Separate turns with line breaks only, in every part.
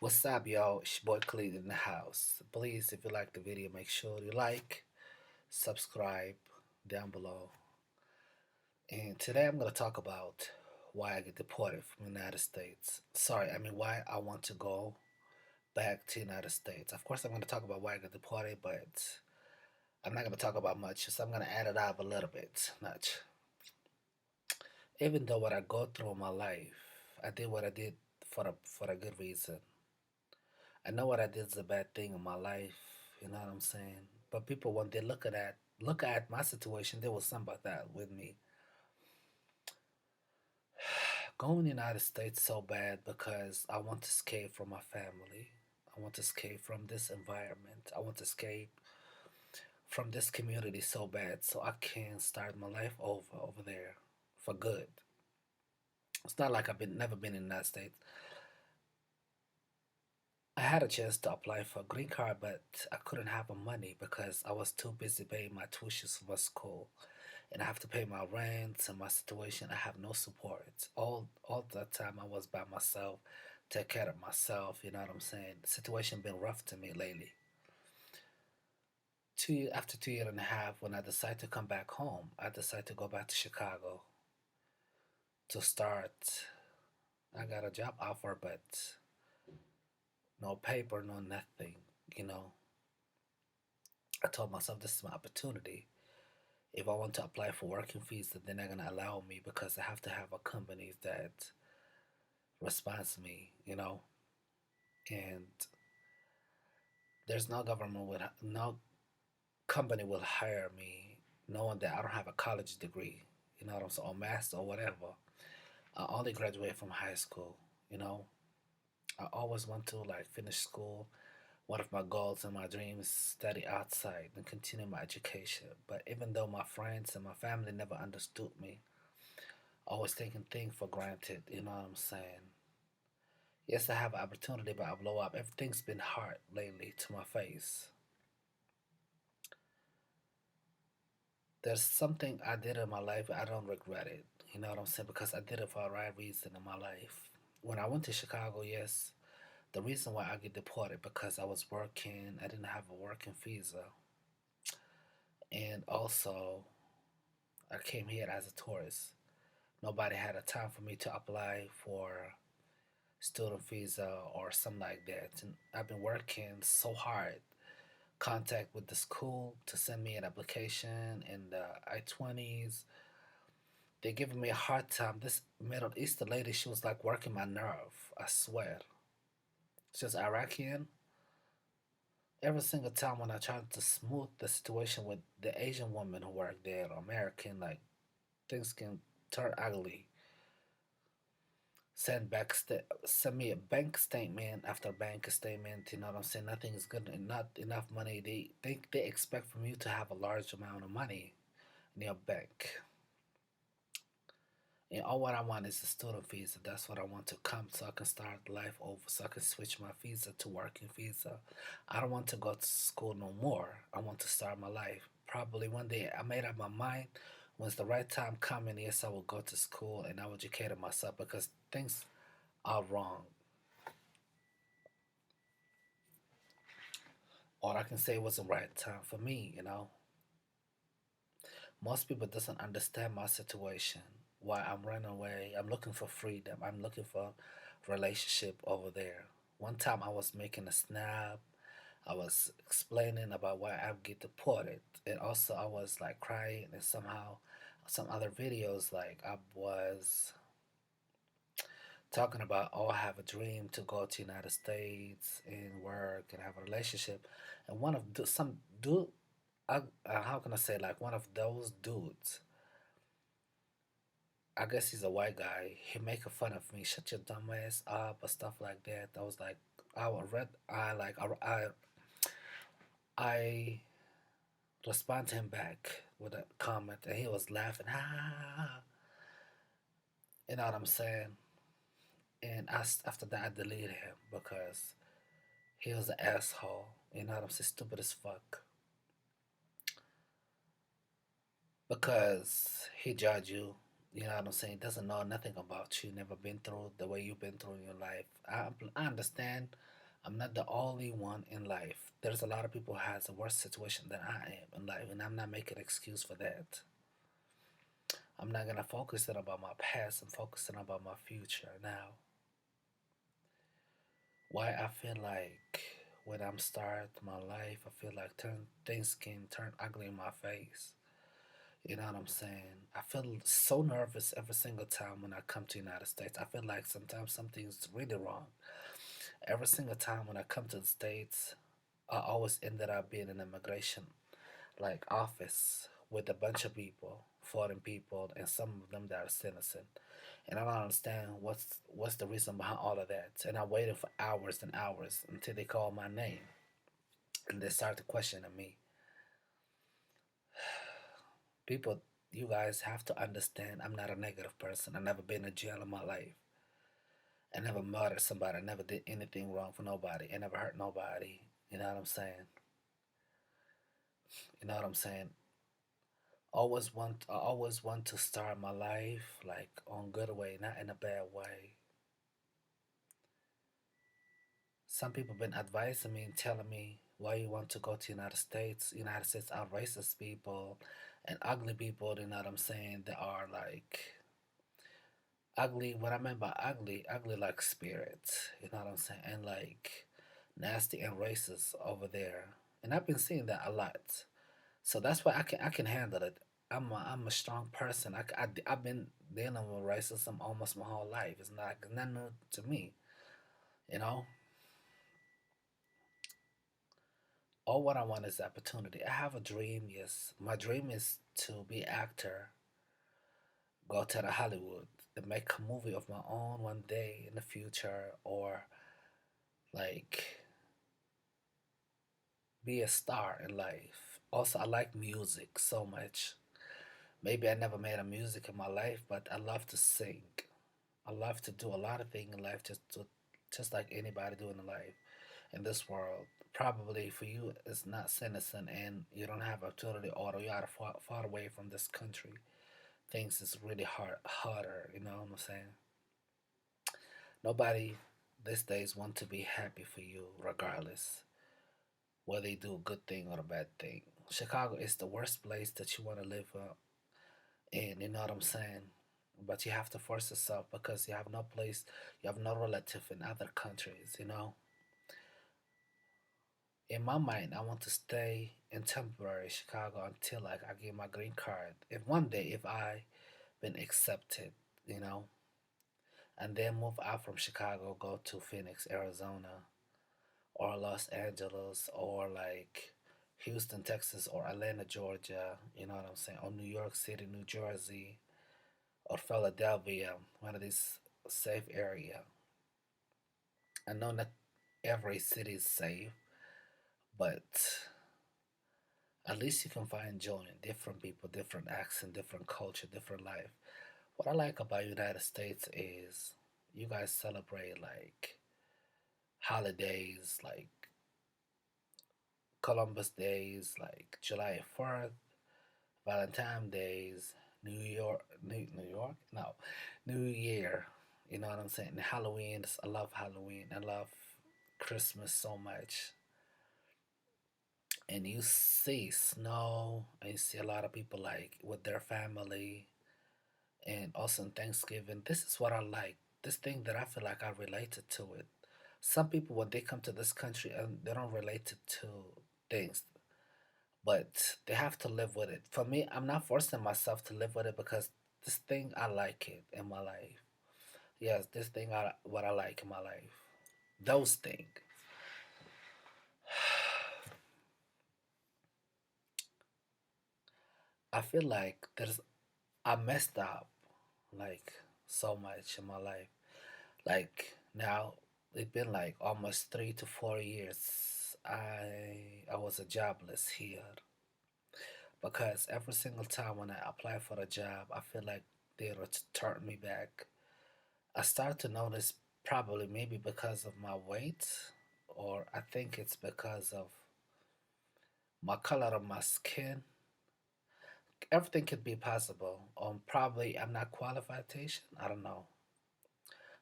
What's up, y'all? It's your boy Khalid in the house. Please, if you like the video, make sure you like, subscribe down below. And today I'm going to talk about why I get deported from the United States. Sorry, I mean why I want to go back to the United States. Of course, I'm going to talk about why I get deported, but I'm not going to talk about much. So I'm going to add it up a little bit, much. Even though what I go through in my life, I did what I did for a good reason. I know what I did is a bad thing in my life, you know what I'm saying? But people when they look at my situation, they will sympathize that with me. Going to the United States so bad because I want to escape from my family. I want to escape from this environment. I want to escape from this community so bad so I can start my life over there for good. It's not like I've been never been in the United States. I had a chance to apply for a green card, but I couldn't have the money because I was too busy paying my tuitions for my school, and I have to pay my rent and my situation. I have no support. All that time I was by myself, take care of myself. You know what I'm saying? The situation been rough to me lately. After 2 years and a half, when I decided to come back home, I decided to go back to Chicago to start. I got a job offer, but no paper, no nothing. You know, I told myself this is my opportunity. If I want to apply for working visa, they're not gonna allow me because I have to have a company that responds me, and there's no government with no company will hire me knowing that I don't have a college degree, you know what I'm saying, or master or whatever. I only graduated from high school, you know. I always want to like finish school. One of my goals and my dreams is study outside and continue my education. But even though my friends and my family never understood me, always taking things for granted, you know what I'm saying? Yes, I have an opportunity, but I blow up. Everything's been hard lately to my face. There's something I did in my life, I don't regret it. You know what I'm saying? Because I did it for the right reason in my life. When I went to Chicago, yes, the reason why I get deported because I was working, I didn't have a working visa. And also, I came here as a tourist. Nobody had a time for me to apply for student visa or something like that. And I've been working so hard, contact with the school to send me an application in the I-20s. They're giving me a hard time. This Middle Eastern lady, she was like working my nerve. I swear. She's Iraqian. Every single time when I try to smooth the situation with the Asian woman who work there, or American, like things can turn ugly. Send me a bank statement after bank statement. You know what I'm saying? Nothing is good. Not enough money. They expect from you to have a large amount of money in your bank. And all what I want is a student visa. That's what I want to come so I can start life over. So I can switch my visa to working visa. I don't want to go to school no more. I want to start my life. Probably one day I made up my mind. Once the right time coming, yes, I will go to school and I will educate myself because things are wrong. Or I can say it was the right time for me. Most people doesn't understand my situation. Why I'm running away. I'm looking for freedom. I'm looking for relationship over there. One time I was making a snap. I was explaining about why I get deported. And also I was like crying and somehow some other videos like I was talking about oh I have a dream to go to United States and work and have a relationship. And one of some dude how can I say like one of those dudes, I guess he's a white guy. He making fun of me, shut your dumb ass up or stuff like that. I was like, I respond to him back with a comment, and he was laughing, ha ha ha. Ha. You know what I'm saying? And after that, I deleted him because he was an asshole. You know what I'm saying? Stupid as fuck. Because he judge you. You know what I'm saying? Doesn't know nothing about you. Never been through the way you've been through in your life. I understand. I'm not the only one in life. There's a lot of people who has a worse situation than I am in life, and I'm not making an excuse for that. I'm not gonna focus on about my past. I'm focusing about my future now. Why I feel like when I'm start my life, I feel like things can turn ugly in my face. You know what I'm saying? I feel so nervous every single time when I come to the United States. I feel like sometimes something's really wrong. Every single time when I come to the States, I always ended up being in immigration like office with a bunch of people, foreign people, and some of them that are citizen. And I don't understand what's the reason behind all of that. And I waited for hours and hours until they called my name and they started questioning me. People, you guys have to understand I'm not a negative person. I've never been in jail in my life. I never murdered somebody. I never did anything wrong for nobody. I never hurt nobody. You know what I'm saying? You know what I'm saying? I always want to start my life like on good way, not in a bad way. Some people been advising me and telling me why you want to go to United States. United States are racist people and ugly people, you know what I'm saying? They are like ugly. What I meant by ugly, ugly like spirits, you know what I'm saying? And like nasty and racist over there. And I've been seeing that a lot. So that's why I can handle it. I'm a strong person. I've been dealing with racism almost my whole life. It's not new to me. You know, all what I want is opportunity. I have a dream. Yes, my dream is to be actor, go to the Hollywood, and make a movie of my own one day in the future, or like be a star in life. Also, I like music so much. Maybe I never made a music in my life, but I love to sing. I love to do a lot of things in life, just like anybody do in life in this world. Probably for you, it's not citizen, and you don't have opportunity, or you are far away from this country. Things is really harder. You know what I'm saying? Nobody these days want to be happy for you, regardless whether they do a good thing or a bad thing. Chicago is the worst place that you want to live in. You know what I'm saying? But you have to force yourself because you have no place, you have no relative in other countries. You know, in my mind, I want to stay in temporary Chicago until like I get my green card. If one day, if I been accepted, you know, and then move out from Chicago, go to Phoenix, Arizona, or Los Angeles, or like Houston, Texas, or Atlanta, Georgia. You know what I'm saying? Or New York City, New Jersey, or Philadelphia, one of these safe area. I know not every city is safe, but at least you can find joy in different people, different accent, different culture, different life. What I like about United States is you guys celebrate like holidays like Columbus Days, like July 4th, Valentine Days, New York, no, New Year. You know what I'm saying? Halloween. I love Halloween. I love Christmas so much. And you see snow, and you see a lot of people like with their family, and also on Thanksgiving. This is what I like. This thing that I feel like I related to it. Some people when they come to this country and they don't relate it to things, but they have to live with it. For me, I'm not forcing myself to live with it because this thing I like it in my life. Yes, this thing I what I like in my life. Those things. I feel like there's I messed up like so much in my life. Like now it's been like almost 3 to 4 years. I was a jobless here because every single time when I apply for a job, I feel like they return me back. I start to notice probably maybe because of my weight, or I think it's because of my color of my skin. Everything could be possible. Probably I'm not qualification. I don't know.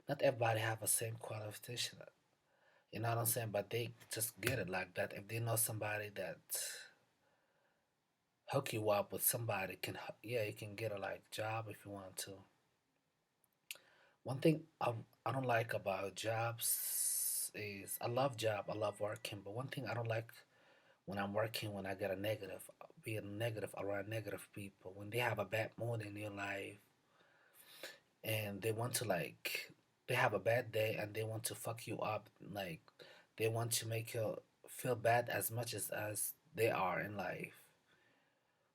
Not everybody have the same qualification. know what I'm saying? But they just get it like that. If they know somebody that hook you up with somebody can, yeah, you can get a like job if you want to. One thing I don't like about jobs is I love job, I love working, but one thing I don't like when I'm working when I get a negative, being negative around negative people when they have a bad mood in your life and they want to like they have a bad day and they want to fuck you up like they want to make you feel bad as much as they are in life.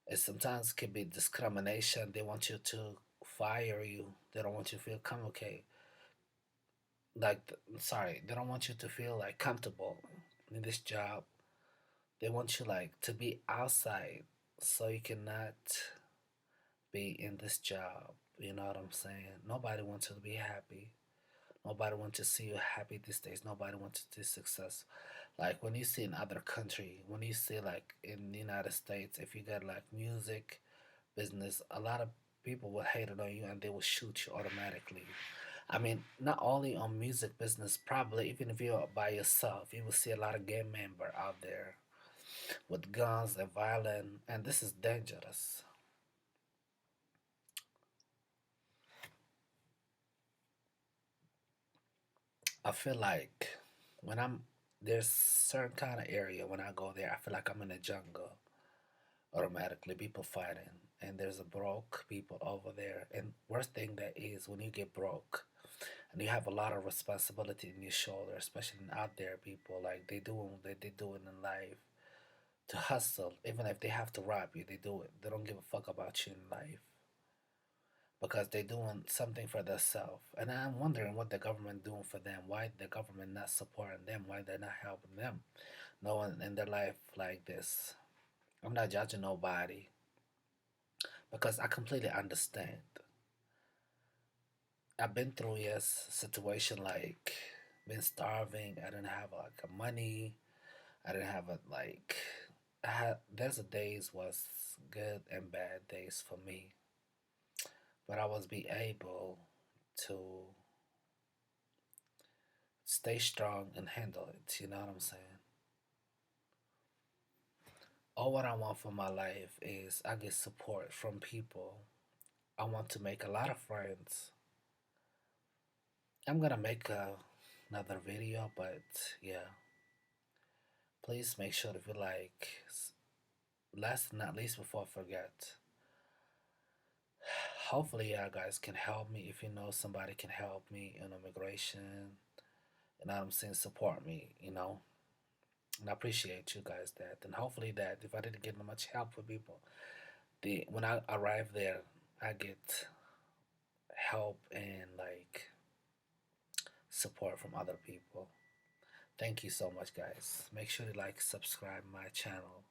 It sometimes can be discrimination. They want you to fire you. They don't want you to feel okay. Like, sorry, they don't want you to feel like comfortable in this job. They want you like to be outside so you cannot be in this job. You know what I'm saying? Nobody wants you to be happy. Nobody wants to see you happy these days. Nobody wants to see success. Like when you see in other country, when you see like in the United States, if you got like music business, a lot of people will hate it on you and they will shoot you automatically. I mean, not only on music business, probably even if you're by yourself, you will see a lot of gang member out there with guns and violence, and this is dangerous. I feel like when I'm there's certain kind of area when I go there, I feel like I'm in a jungle. Automatically, people fighting, and there's a broke people over there. And worst thing that is when you get broke, and you have a lot of responsibility in your shoulder, especially out there people like they doing what they doing in life to hustle. Even if they have to rob you, they do it. They don't give a fuck about you in life because they're doing something for themselves. And I'm wondering what the government doing for them. Why the government not supporting them? Why they're not helping them? No one in their life like this. I'm not judging nobody because I completely understand. I've been through yes situation like been starving. I didn't have like a money. I didn't have a like. I had there's a days was good and bad days for me, but I was be able to stay strong and handle it. You know what I'm saying? All what I want for my life is I get support from people. I want to make a lot of friends. I'm gonna make another video, but yeah, please make sure to feel like last but not least before I forget. Hopefully, you guys can help me. If you know somebody can help me in immigration, you know what I'm saying, support me, you know. And I appreciate you guys that. And hopefully that if I didn't get much help with people, the when I arrive there, I get help and like support from other people. Thank you so much, guys. Make sure to like, subscribe my channel.